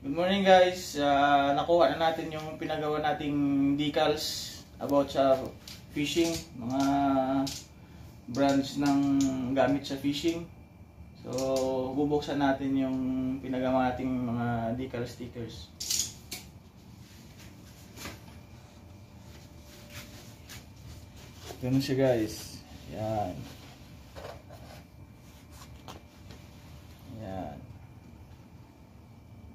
Good morning guys, nakuha na natin yung pinagawa nating decals about sa fishing, mga brands ng gamit sa fishing. So bubuksan natin yung pinagawa nating mga decal stickers. Ganun siya guys, yan. Yan.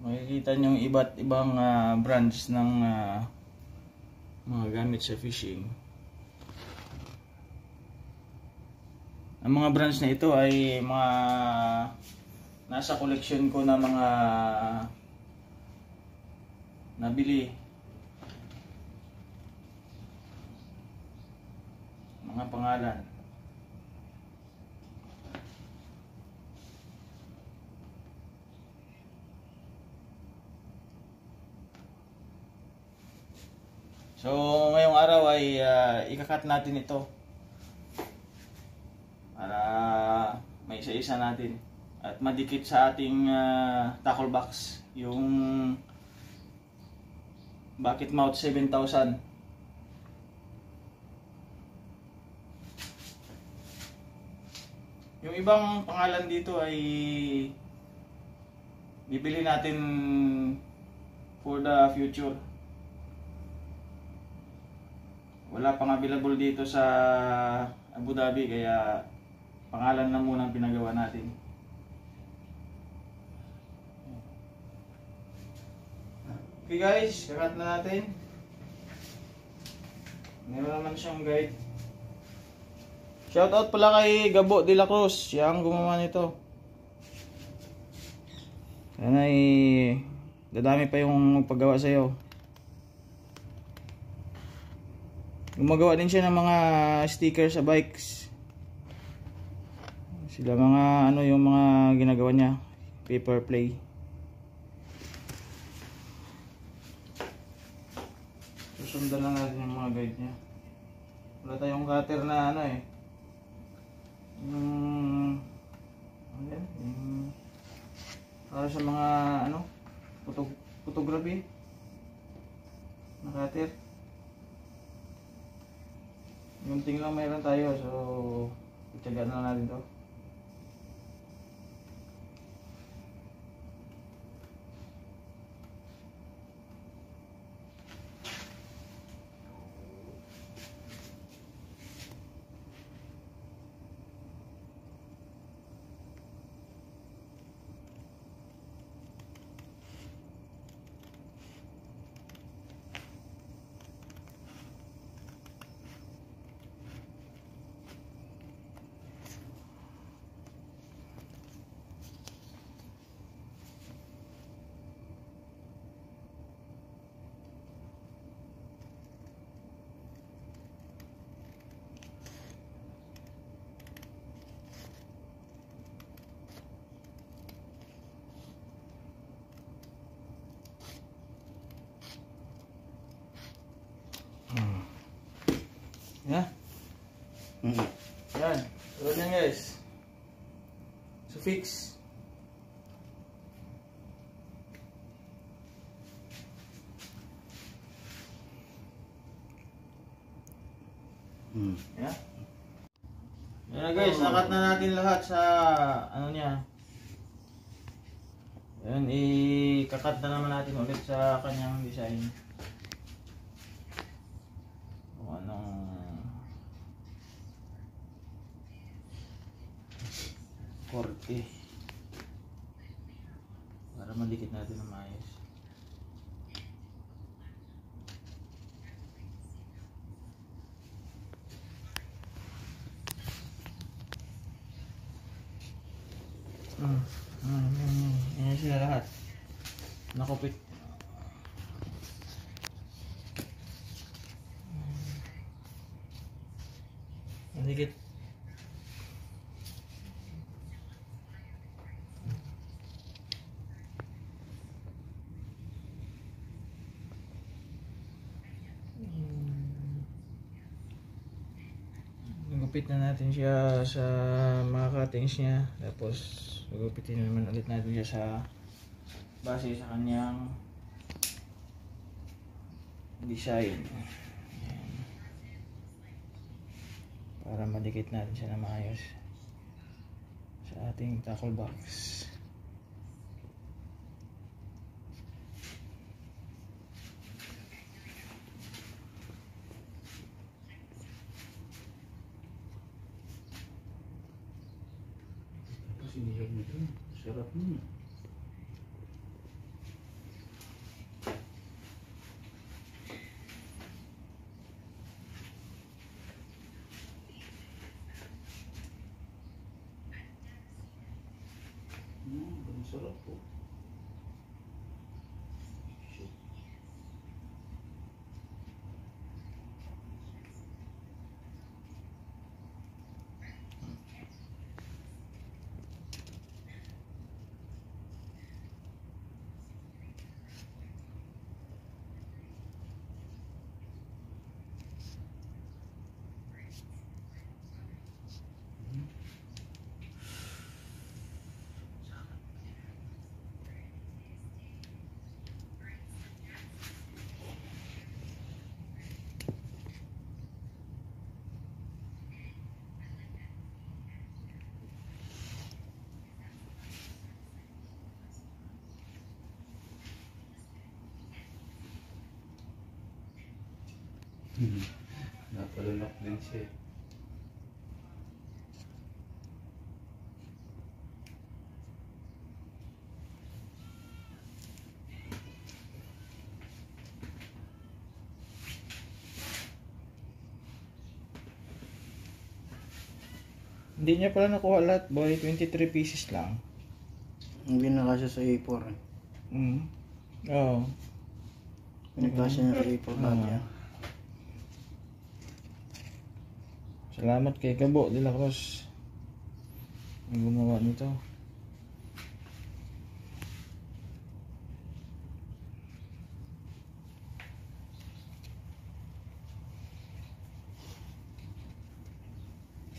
Makikita nyo yung iba't ibang brands ng mga gamit sa fishing. Ang mga brands na ito ay mga nasa collection ko na mga nabili. Mga pangalan. So ngayong araw ay ikakat natin ito para may isa-isa natin at madikit sa ating tackle box yung bucket mouth 7000. Yung ibang pangalan dito ay bibili natin for the future. Wala pang available dito sa Abu Dhabi kaya pangalan na muna ang pinagawa natin. Okay guys, kakat na natin. Meron naman siyang guide. Shoutout pala kay Gabo de la Cruz, siya ang gumawa nito. Sana ay dadami pa yung paggawa sa'yo. Gumagawa din siya ng mga sticker sa bikes. Sila mga yung mga ginagawa niya, paper play. Susundan lang natin yung mga guide niya. Wala tayong cutter na para sa mga photography na cutter. Yung lang mayroon tayo, so itsagaan na natin to. Yeah. Yan. Tulad yan guys. So fix. Yeah. Yan guys, nakat na natin lahat sa niya. Yan, ikakat na naman natin ulit sa kanyang design. Korte para madikit natin ng maayos. Yan sila lahat nakupit. Madikit. Gupit na natin siya sa mga cuttings niya, tapos gugupitin naman ulit natin siya sa base sa kanyang design. Ayan. Para madikit natin siya na maayos sa ating tackle box. Sinihag nito. Sarap nun. Ang sarap po. Napalunok din siya. Hindi niya pala nakuha lahat, boy. 23 pieces lang. Hindi na kasi sa A4 eh. Oo. Pinagkasya niya sa A4 lahat yan. Salamat kay Gabo de la Cruz. Ang gumawa nito.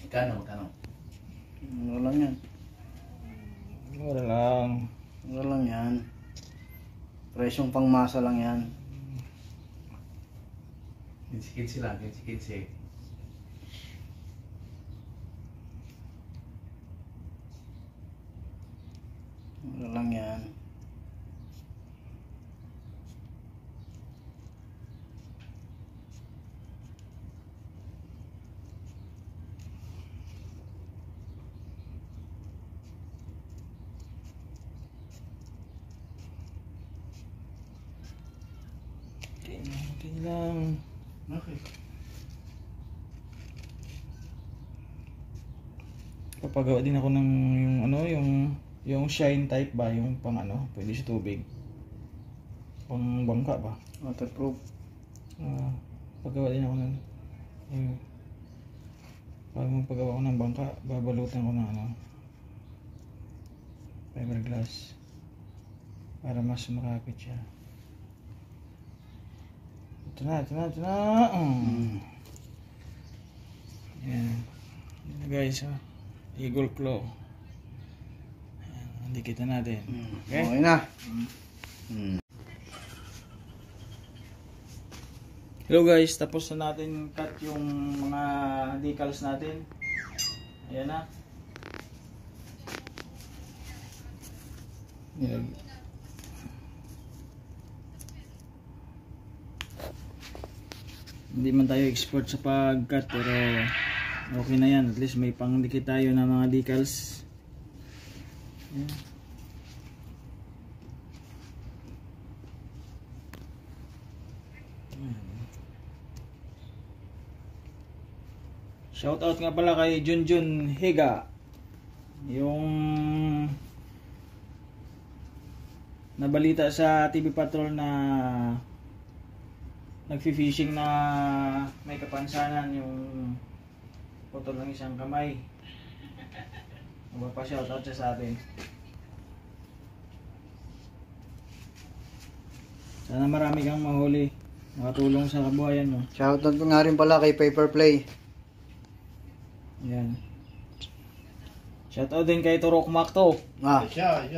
Magkano? Wala lang yan. Wala lang. Wala lang yan. Presyong pangmasa lang yan. Kitsi lang, kitsi. Wala lang yan. Okay lang. Okay. Papagawa din ako ng yung ano, yung shine type ba, yung pang ano, pwede sa tubig. Pang bangka ba? Waterproof. Pagawa din ako ng pag magpagawa ko ng bangka, babalutan ko ng ano, fiberglass para mas makapit siya. Ito na. Yan. Yan na guys, Eagle Claw. Ayan, dikita natin. Okay? Okay na. Hello guys, tapos na natin cut yung mga decals natin. Ayan na. Hindi man tayo expert sa pag-cut pero okay na yan. At least may pangdikit tayo ng mga decals. Ayan. Shoutout nga pala kay Junjun Higa. Yung nabalita sa TV Patrol na nagfi-fishing na may kapansanan yung putol ng isang kamay. Magpapa-shoutout siya sa atin. Sana marami kang mahuli. Makatulong sa kabuhayan mo. Shoutout ko nga rin pala kay Paper Play. Yan. Shoutout din kay Turok Makto. Siya.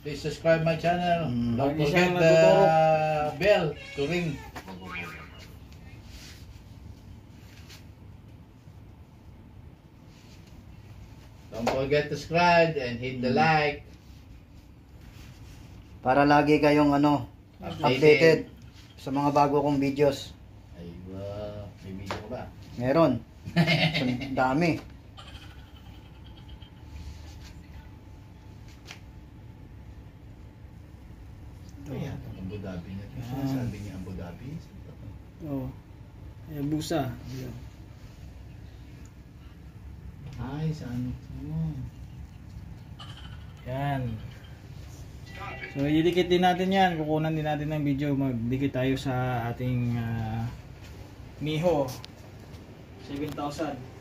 Please subscribe my channel. Don't Lagi forget siyang the nagtuturo. bell to ring. Don't forget to subscribe and hit the like. Para lagi kayong updated sa mga bago kong videos. Ay, may video ko ba? Meron. Ang dami. Ayan, Abu Dhabi niya. Sabi niya Abu Dhabi. Oh. Busa. Ay, sa ano? Yan. So, ididikit din natin yan. Kukunan din natin ng video. Magdikit tayo sa ating Miho 7000.